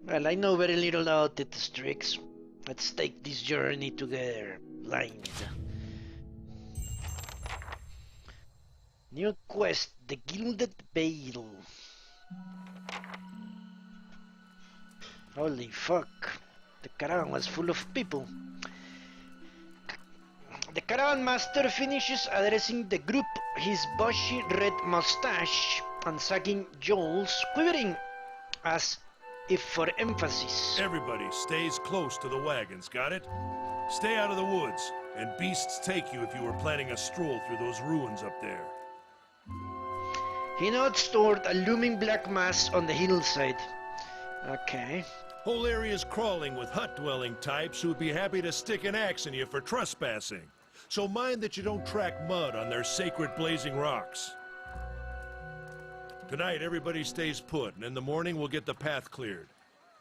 Well, I know very little about the districts. Let's take this journey together, blind. New quest, the Gilded Veil. Holy fuck. The caravan was full of people. The caravan master finishes addressing the group, his bushy red mustache and sagging jowls quivering as if for emphasis. Everybody stays close to the wagons, got it? Stay out of the woods, and beasts take you if you were planning a stroll through those ruins up there. He nods toward a looming black mass on the hillside. Okay. Whole area's crawling with hut-dwelling types who would be happy to stick an axe in you for trespassing. So mind that you don't track mud on their sacred blazing rocks. Tonight, everybody stays put, and in the morning we'll get the path cleared.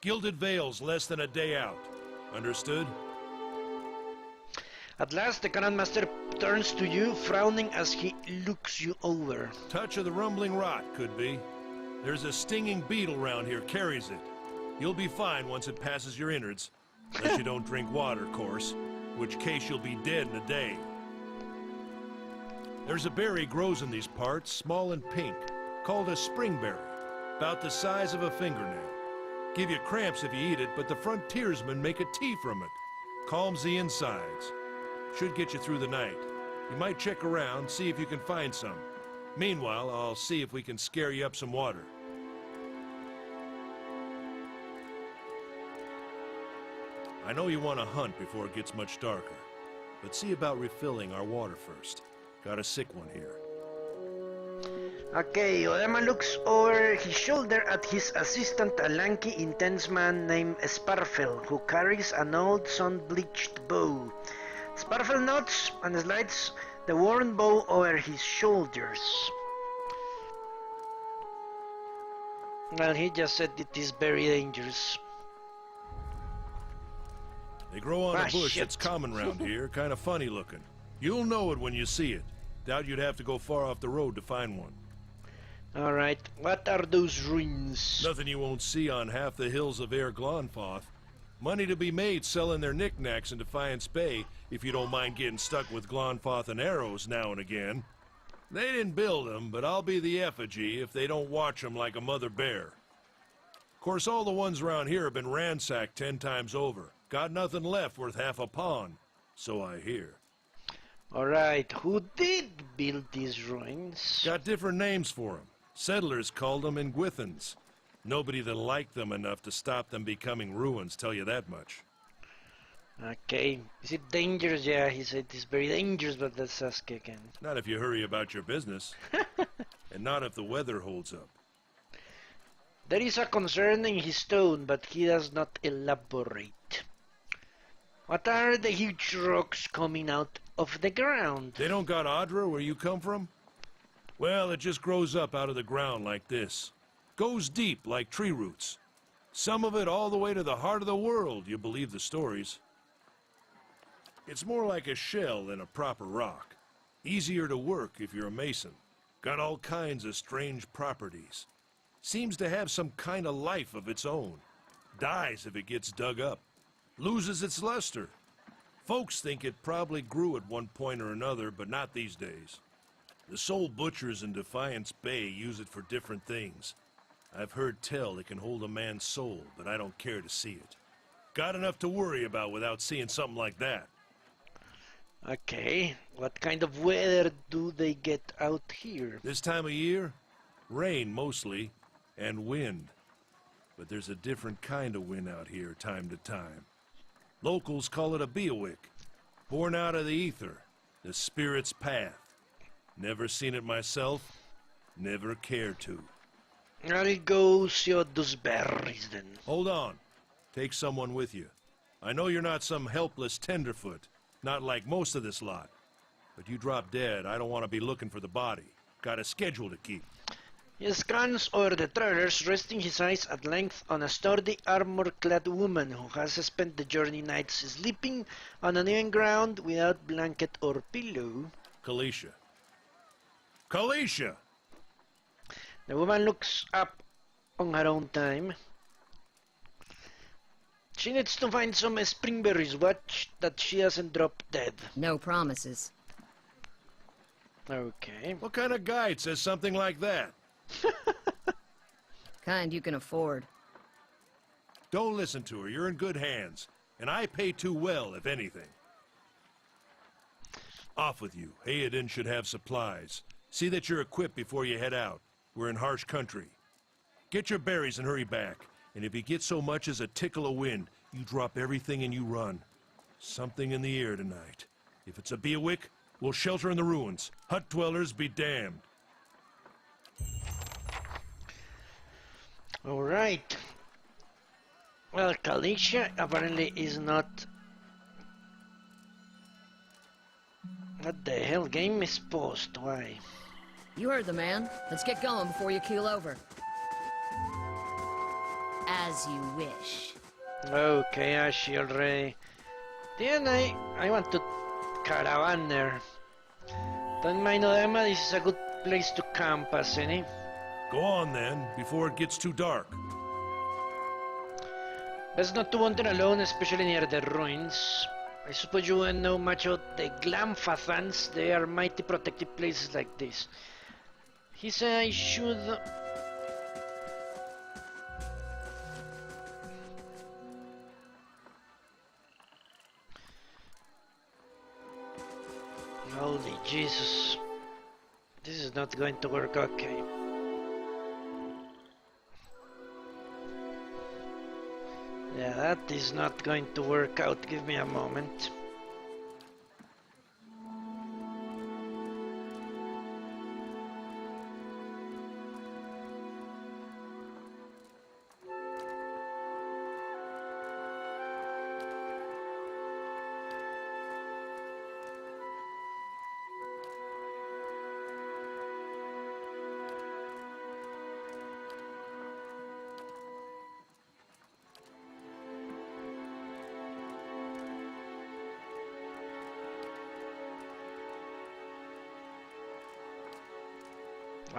Gilded Vale's less than a day out. Understood? At last, the Cannon Master turns to you, frowning as he looks you over. Touch of the rumbling rot, could be. There's a stinging beetle round here, carries it. You'll be fine once it passes your innards. Unless you don't drink water, of course. In which case you'll be dead in a day. There's a berry grows in these parts, small and pink, called a springberry, about the size of a fingernail. Give you cramps if you eat it, but the frontiersmen make a tea from it. Calms the insides. Should get you through the night. You might check around, see if you can find some. Meanwhile, I'll see if we can scare you up some water. I know you want to hunt before it gets much darker, but see about refilling our water first. Got a sick one here. Okay, Odema looks over his shoulder at his assistant, a lanky, intense man named Sparfel, who carries an old sun-bleached bow. Sparfel nods and slides the worn bow over his shoulders. Well, he just said it is very dangerous. They grow on a bush shit. that's common round here, kind of funny looking. You'll know it when you see it. Doubt you'd have to go far off the road to find one. Alright, what are those ruins? Nothing you won't see on half the hills of Air Glonfoth. Money to be made selling their knickknacks in Defiance Bay, if you don't mind getting stuck with Glonfoth and arrows now and again. They didn't build them, but I'll be the effigy if they don't watch them like a mother bear. Of course, all the ones around here have been ransacked 10 times over. Got nothing left worth half a pawn, so I hear. Alright, who did build these ruins? Got different names for them. Settlers called them Ingwithans. Nobody that liked them enough to stop them becoming ruins, tell you that much. Okay, is it dangerous? Yeah, he said it's very dangerous, but let's ask again. Not if you hurry about your business. And not if the weather holds up. There is a concern in his tone, but he does not elaborate. What are the huge rocks coming out of the ground? They don't got Adra where you come from? Well, it just grows up out of the ground like this. Goes deep like tree roots. Some of it all the way to the heart of the world, you believe the stories. It's more like a shell than a proper rock. Easier to work if you're a mason. Got all kinds of strange properties. Seems to have some kind of life of its own. Dies if it gets dug up. Loses its luster. Folks think it probably grew at one point or another, but not these days. The soul butchers in Defiance Bay use it for different things. I've heard tell it can hold a man's soul, but I don't care to see it. Got enough to worry about without seeing something like that. Okay, what kind of weather do they get out here? This time of year? Rain mostly, and wind. But there's a different kind of wind out here time to time. Locals call it a beowick, born out of the ether, the spirit's path. Never seen it myself, never cared to. I'll go see those berries then. Hold on. Take someone with you. I know you're not some helpless tenderfoot, not like most of this lot. But you drop dead, I don't want to be looking for the body. Got a schedule to keep. He scans over the trailers, resting his eyes at length on a sturdy, armor-clad woman who has spent the journey nights sleeping on uneven ground without blanket or pillow. Kalisha. Kalisha! The woman looks up on her own time. She needs to find some springberries. Watch that she doesn't drop dead. No promises. Okay. What kind of guide says something like that? Kind you can afford. Don't listen to her. You're in good hands. And I pay too well, if anything. Off with you. Hayden should have supplies. See that you're equipped before you head out. We're in harsh country. Get your berries and hurry back. And if you get so much as a tickle of wind, you drop everything and you run. Something in the air tonight. If it's a Beawick, we'll shelter in the ruins. Hut dwellers be damned. Alright. Well, Kalisha apparently is not... What the hell? Game is paused. Why? You heard the man. Let's get going before you keel over. As you wish. Okay, Ashi already. Then I want to caravan there. Don't mind Odema, this is a good place to camp us, any? Go on then, before it gets too dark. Best not to wander alone, especially near the ruins. I suppose you won't know much about the Glamfathans. They are mighty protected places like this. He said I should... Holy Jesus. This is not going to work, okay. Yeah, that is not going to work out. Give me a moment.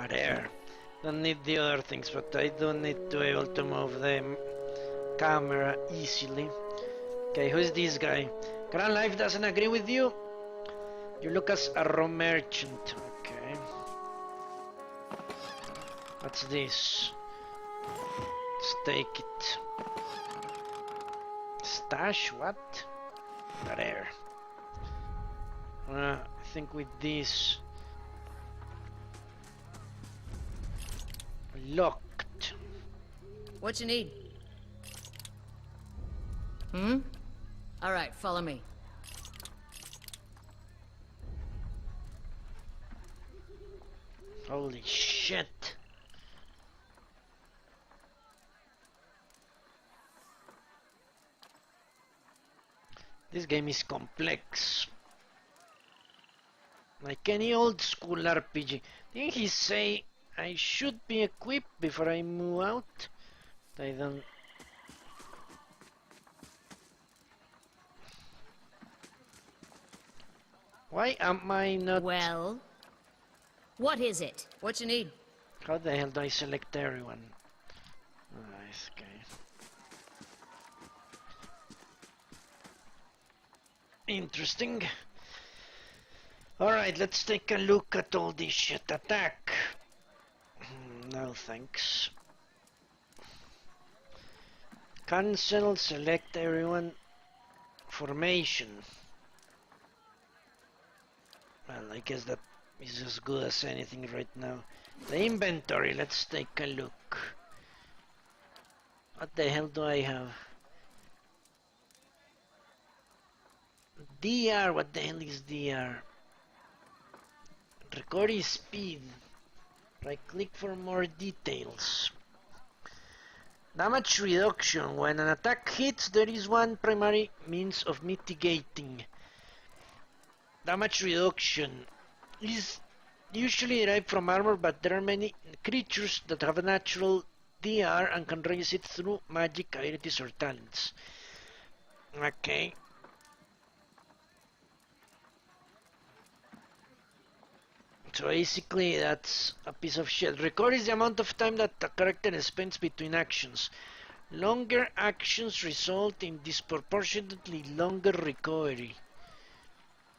There. Don't need the other things, but I do need to be able to move the camera easily. Okay, who is this guy? Grand Life doesn't agree with you? You look as a raw merchant. Okay. What's this? Let's take it. Stash? What? There. I think with this... Locked. What you need? Hmm? Alright, follow me. Holy shit. This game is complex. Like any old school RPG. Didn't he say I should be equipped before I move out? I don't... Why am I not... Well? What is it? What you need? How the hell do I select everyone? Nice, okay. Interesting. Alright, let's take a look at all this shit. Attack. No thanks. Cancel, select everyone. Formation. Well, I guess that is as good as anything right now. The inventory, let's take a look. What the hell do I have? DR, what the hell is DR? Recording speed. Right click for more details. Damage reduction. When an attack hits, there is one primary means of mitigating. Damage reduction is usually derived from armor, but there are many creatures that have a natural DR and can raise it through magic abilities or talents. Okay. So basically that's a piece of shit. Record is the amount of time that the character spends between actions. Longer actions result in disproportionately longer recovery.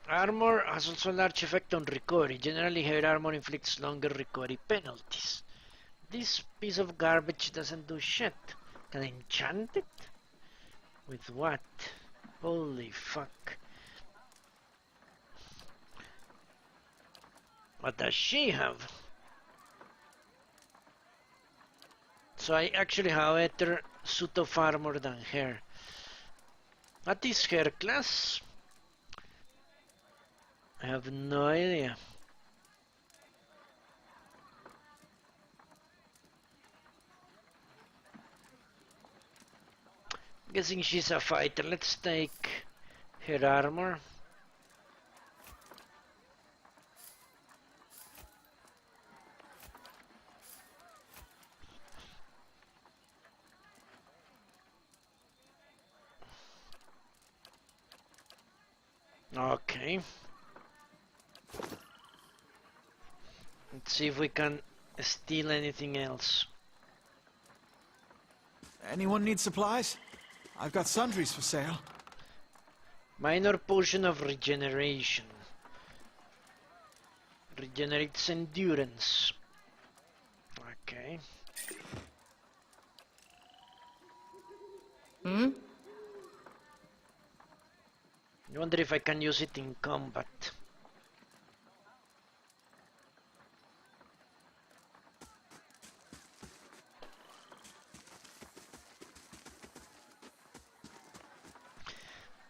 Armor has also a large effect on recovery. Generally, heavy armor inflicts longer recovery penalties. This piece of garbage doesn't do shit. Can I enchant it? With what? Holy fuck. What does she have? So I actually have a better suit of armor than her. What is her class? I have no idea. Guessing she's a fighter. Let's take her armor. Okay. Let's see if we can steal anything else. Anyone need supplies? I've got sundries for sale. Minor potion of regeneration. Regenerates endurance. Okay. Hmm? I wonder if I can use it in combat.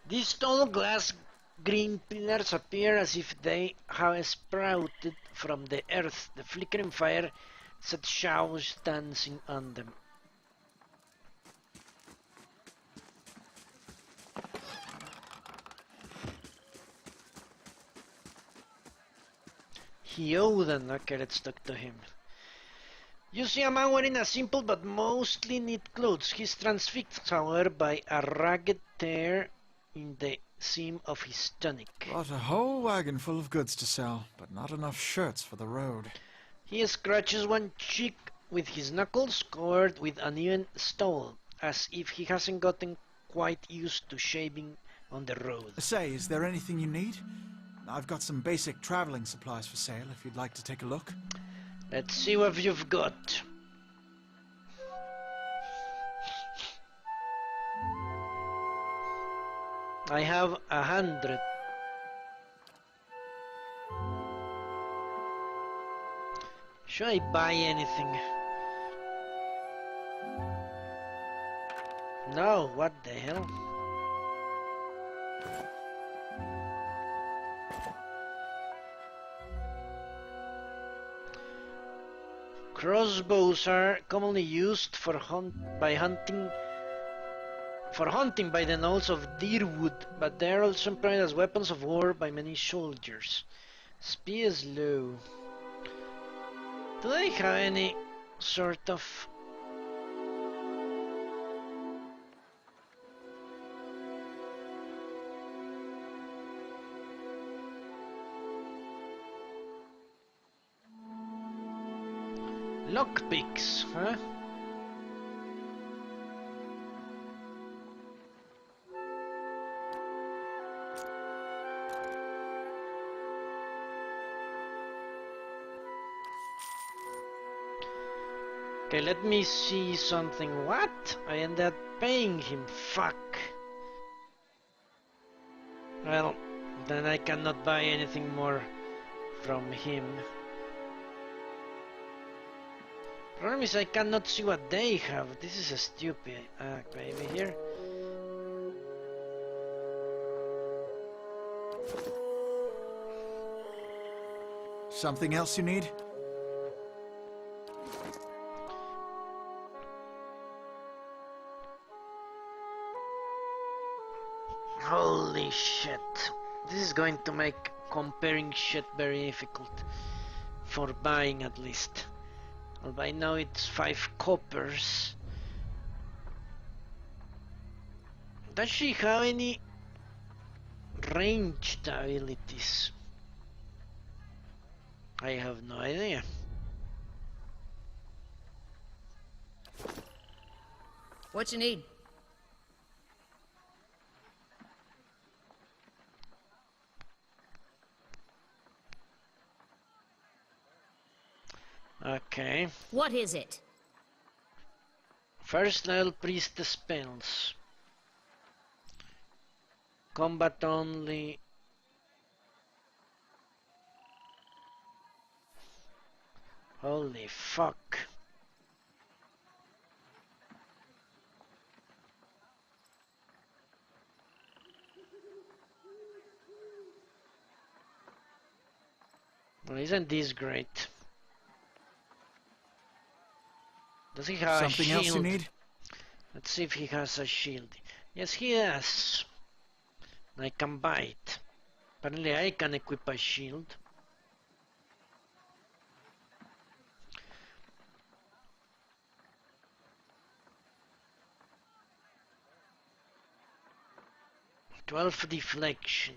These tall glass green pillars appear as if they have sprouted from the earth. The flickering fire set shadows dancing on them. Hyoden, okay, let's talk to him. You see a man wearing a simple but mostly neat clothes. He's transfixed, however, by a ragged tear in the seam of his tunic. Brought a whole wagon full of goods to sell, but not enough shirts for the road. He scratches one cheek with his knuckles, covered with uneven stubble, as if he hasn't gotten quite used to shaving on the road. Say, is there anything you need? I've got some basic traveling supplies for sale if you'd like to take a look. Let's see what you've got. I have 100. Should I buy anything? No, what the hell? Crossbows are commonly used for hunting by the gnolls of Dyrwood, but they are also employed as weapons of war by many soldiers. Speed is low. Do they have any sort of... lockpicks, huh? Okay, let me see something. What? I ended up paying him. Fuck. Well, then I cannot buy anything more from him. Problem is I cannot see what they have. This is stupid. Maybe here. Something else you need? Holy shit. This is going to make comparing shit very difficult. For buying at least. Well, by now it's 5 coppers. Does she have any ranged abilities? I have no idea. What you need? Okay. What is it? First level priestess spells. Combat only. Holy fuck. Well, isn't this great? Does he have a Something shield? else you need? Let's see if he has a shield. Yes, he has. I can buy it. Apparently I can equip a shield. "12 deflection.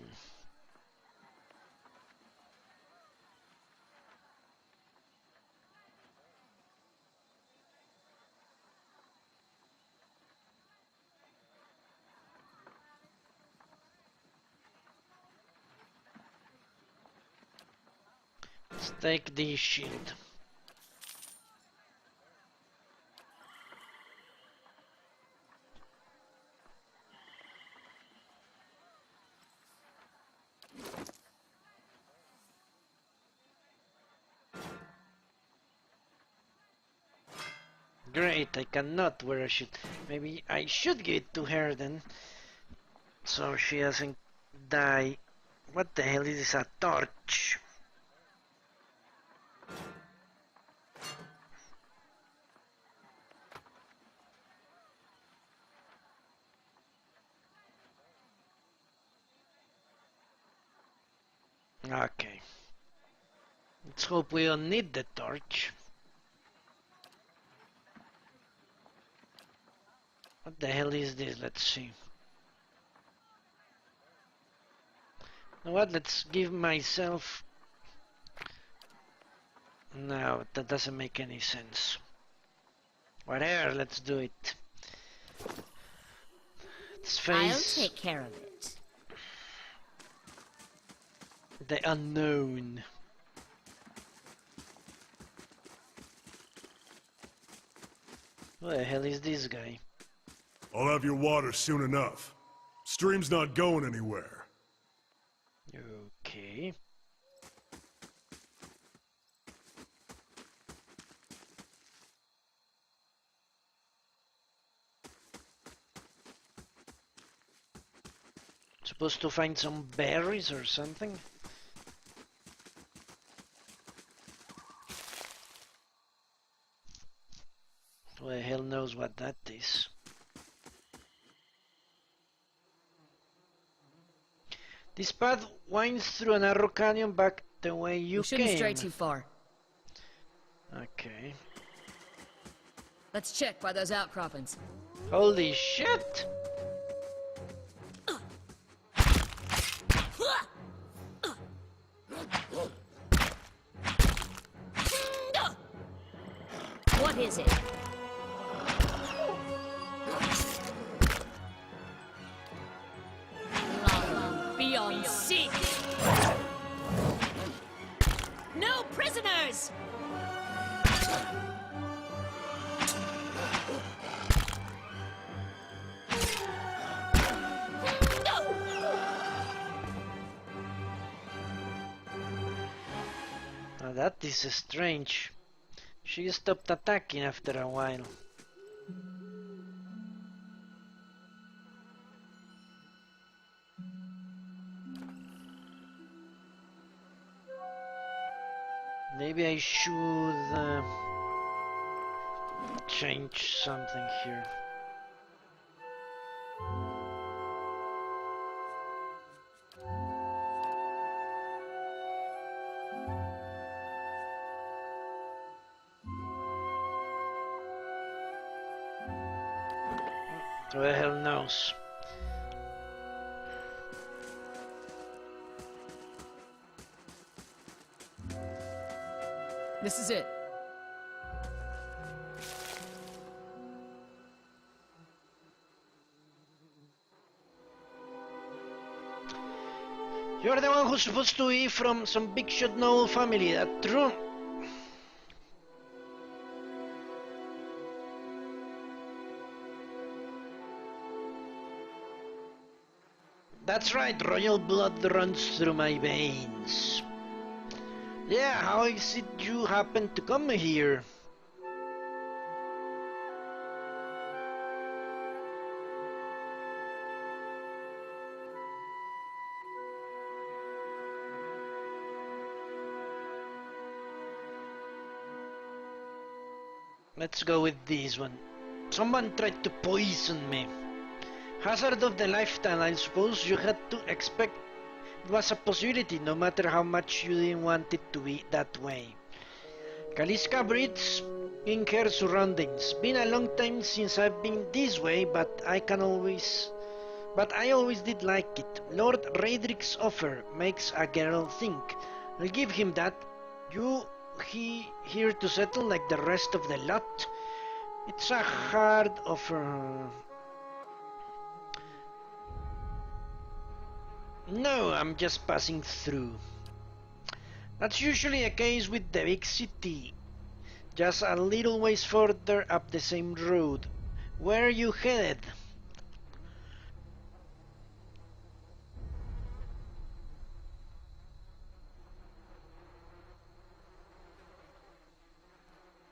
Let's take the shield. Great, I cannot wear a shield. Maybe I should give it to her then, so she doesn't die. What the hell is this? A torch? Okay. Let's hope we don't need the torch. What the hell is this? Let's see. You know what? Let's give myself... No, that doesn't make any sense. Whatever, let's do it. Let's face I'll take care of it. the unknown. Who the hell is this guy? I'll have your water soon enough. Stream's not going anywhere. Okay. Supposed to find some berries or something? Who the hell knows what that is? This path winds through a narrow canyon back the way you We shouldn't came. stray too far. Okay. Let's check by those outcroppings. Holy shit! What is it? Beyond seek! No prisoners! Now that is strange. She stopped attacking after a while. Maybe I should change something here. Who the hell knows? This is it. You're the one who's supposed to be from some big shot noble family, that true? That's right, royal blood runs through my veins. Yeah, how is it you happen to come here? Let's go with this one. Someone tried to poison me. Hazard of the lifetime, I suppose you had to expect it was a possibility, no matter how much you didn't want it to be that way. Kaliska breathes in her surroundings. Been a long time since I've been this way, but I always did like it. Lord Raedric's offer makes a girl think. I'll give him that. He here to settle like the rest of the lot? It's a hard offer. No, I'm just passing through. That's usually a case with the big city. Just a little ways further up the same road. Where are you headed?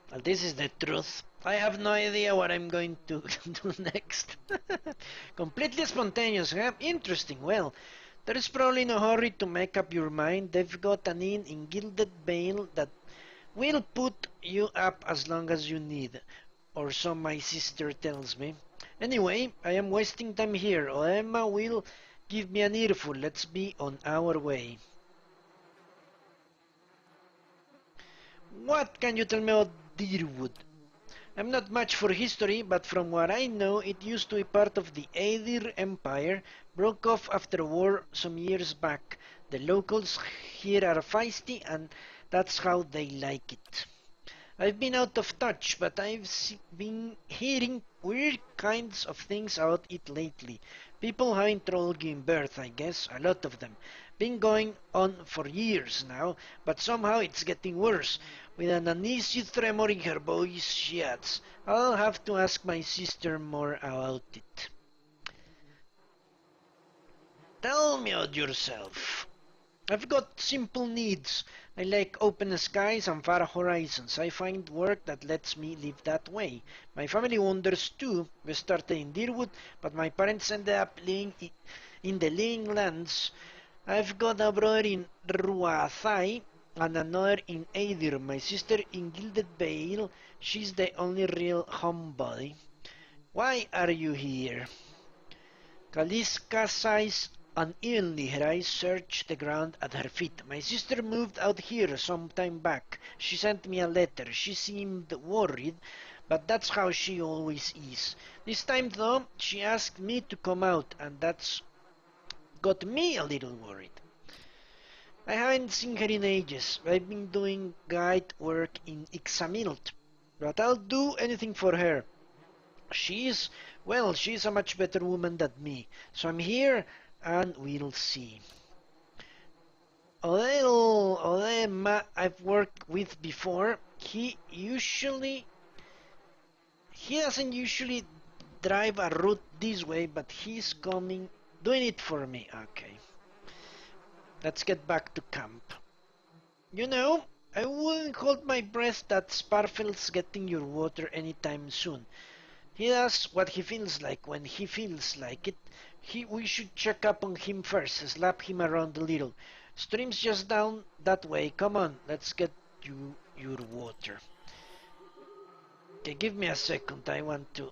Well, this is the truth. I have no idea what I'm going to do next. Completely spontaneous, huh? Interesting. Well, there is probably no hurry to make up your mind. They've got an inn in Gilded Vale that will put you up as long as you need. Or so my sister tells me. Anyway, I am wasting time here. Emma will give me an earful. Let's be on our way. What can you tell me about Dyrwood? I'm not much for history, but from what I know, it used to be part of the Aedir Empire, broke off after a war some years back. The locals here are feisty, and that's how they like it. I've been out of touch, but I've been hearing weird kinds of things about it lately. People having trouble giving birth, I guess, a lot of them. Been going on for years now, but somehow it's getting worse. With an uneasy tremor in her voice, she adds, I'll have to ask my sister more about it. Tell me about yourself. I've got simple needs. I like open skies and far horizons. I find work that lets me live that way. My family wanders too. We started in Dyrwood, but my parents ended up living in the Living Lands. I've got a brother in Ruathai and another in Aedir. My sister in Gilded Vale. She's the only real homebody. Why are you here? Kaliska sighs unevenly. Her eyes search the ground at her feet. My sister moved out here some time back. She sent me a letter. She seemed worried, but that's how she always is. This time though, she asked me to come out, and that's got me a little worried. I haven't seen her in ages. I've been doing guide work in Ixamilt, but I'll do anything for her. She's a much better woman than me, so I'm here and we'll see. Odema I've worked with before. He doesn't usually drive a route this way, but he's doing it for me. Okay. Let's get back to camp. You know, I wouldn't hold my breath that Sparfel's getting your water anytime soon. He does what he feels like when he feels like it. We should check up on him first, slap him around a little. Stream's just down that way. Come on, let's get you your water. Okay, give me a second. I want to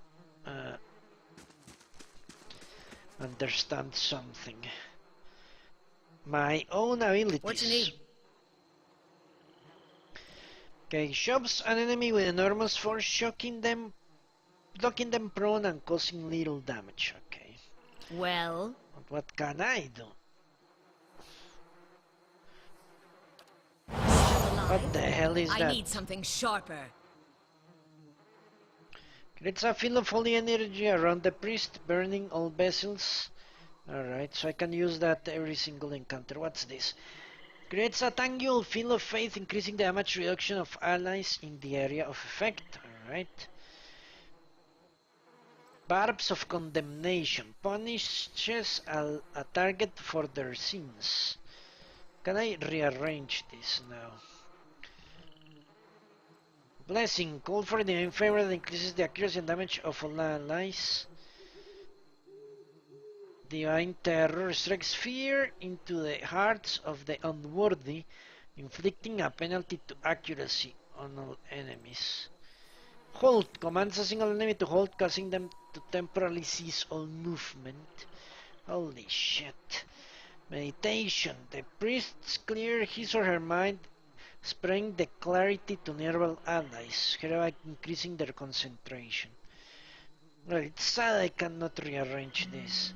understand something. My own abilities. What you need? Okay, shoves an enemy with enormous force, knocking them prone and causing little damage. Okay. Well? But what can I do? What the hell is that? I need something sharper. Creates a field of holy energy around the priest, burning all vessels Alright, so I can use that every single encounter. What's this? Creates a tangible field of faith, increasing the damage reduction of allies in the area of effect. Alright. Barbs of Condemnation. Punishes a target for their sins. Can I rearrange this now? Blessing. Call for the in favor that increases the accuracy and damage of all allies. Divine Terror strikes fear into the hearts of the unworthy, inflicting a penalty to accuracy on all enemies. Halt commands a single enemy to halt, causing them to temporarily cease all movement. Holy shit. Meditation. The priests clear his or her mind, spreading the clarity to nearby allies, hereby increasing their concentration. Well, it's sad I cannot rearrange this.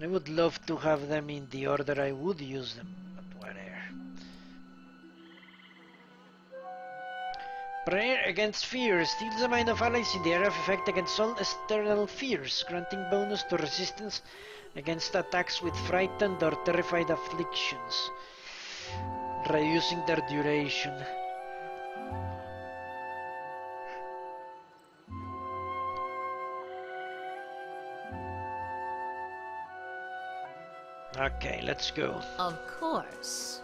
I would love to have them in the order I would use them, but whatever. Prayer against fear steals the mind of allies in the area of effect against all external fears, granting bonus to resistance against attacks with frightened or terrified afflictions, reducing their duration. Okay, let's go. Of course.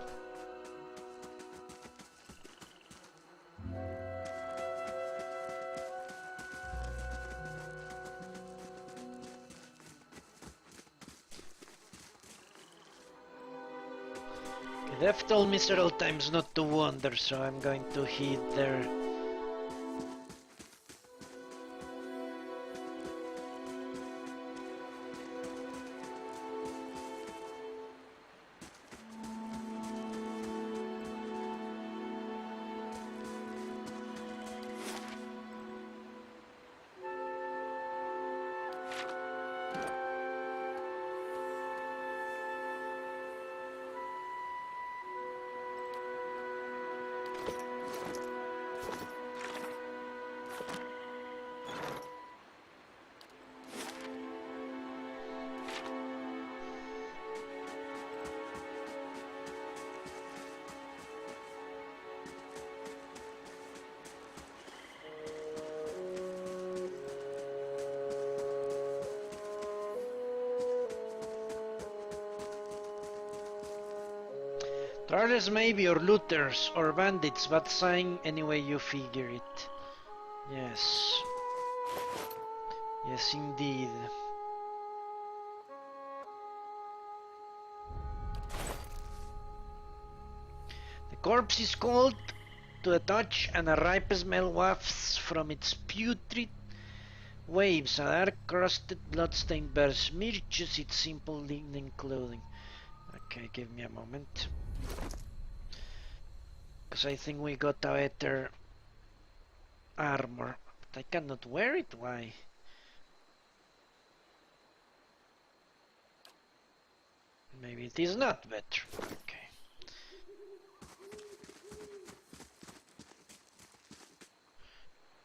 They've told me several times not to wander, so I'm going to heed their... Travelers may be or looters or bandits, but sign any way you figure it. Yes. Yes, indeed. The corpse is cold to the touch, and a ripe smell wafts from its putrid waves. A dark, crusted, blood-stained bear smirches its simple linen clothing. Okay, give me a moment. Because I think we got a better armor. But I cannot wear it, why? Maybe it is not better. Okay.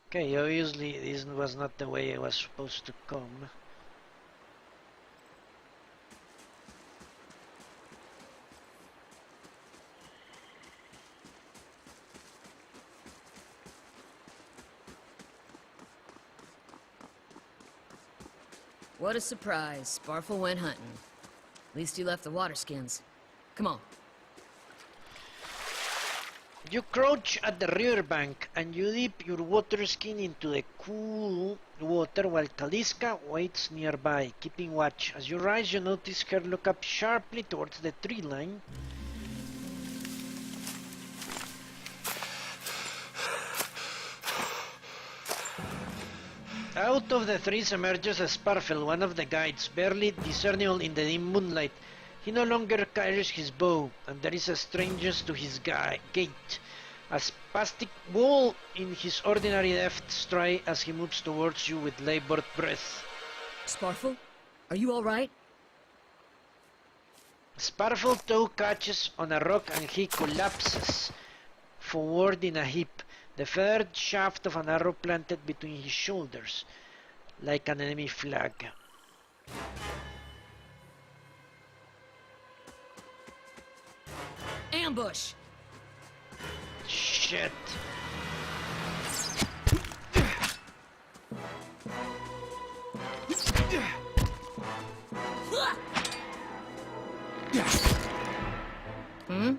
Okay, obviously this was not the way I was supposed to come. What a surprise. Sparfle went hunting. At least he left the water skins. Come on. You crouch at the riverbank and you dip your water skin into the cool water while Kaliska waits nearby, keeping watch. As you rise, you notice her look up sharply towards the tree line. Out of the trees emerges a Sparfle, one of the guides, barely discernible in the dim moonlight. He no longer carries his bow, and there is a strangeness to his gait, a spastic wall in his ordinary deft stride as he moves towards you with labored breath. Sparfle? Are you alright? Sparfle toe catches on a rock and he collapses forward in a heap, the feathered shaft of an arrow planted between his shoulders, like an enemy flag. Ambush! Shit. Hmm?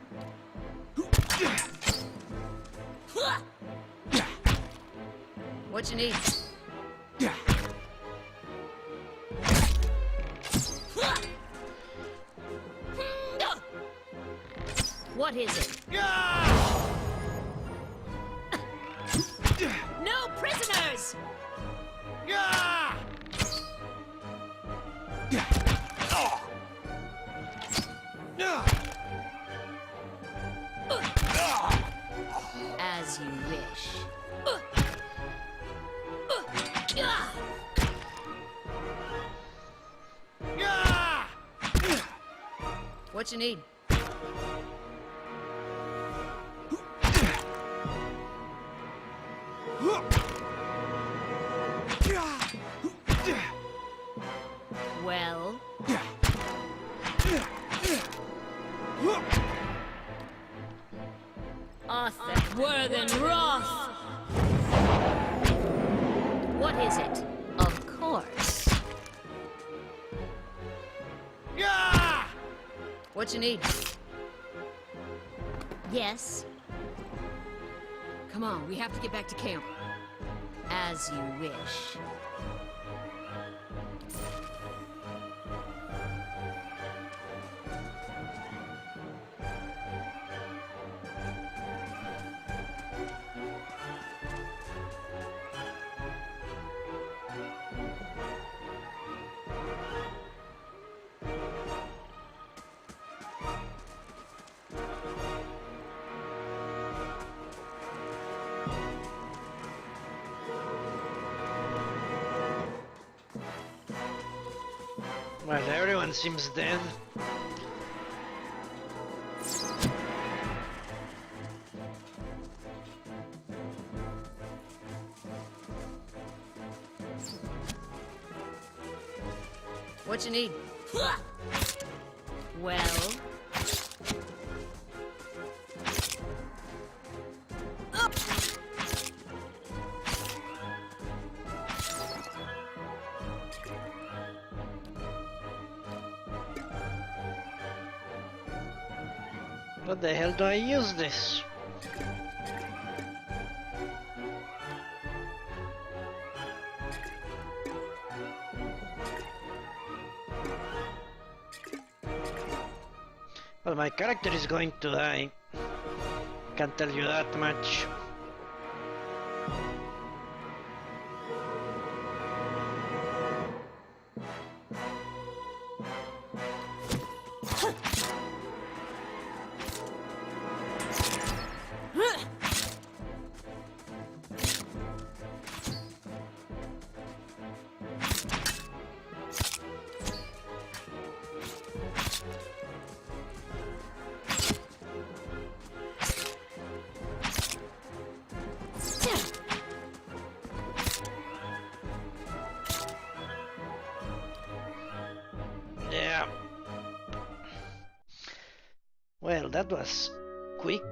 What you need? What is it? No prisoners! As you wish. What you need? Well? Arthur, Worthen, Roth! What is it? Of course. What you need? Yes? Come on, we have to get back to camp. As you wish. Well, everyone seems dead. What you need? Well? What the hell do I use this? Well, my character is going to die. Can't tell you that much. Yeah. Well, that was quick.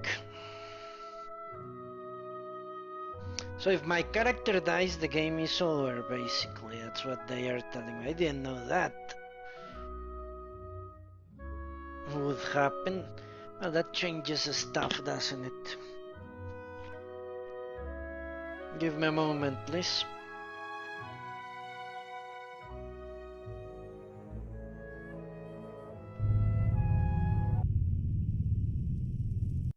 So if my character dies, the game is over, basically. That's what they are telling me. I didn't know that would happen. Well, that changes stuff, doesn't it? Give me a moment, please.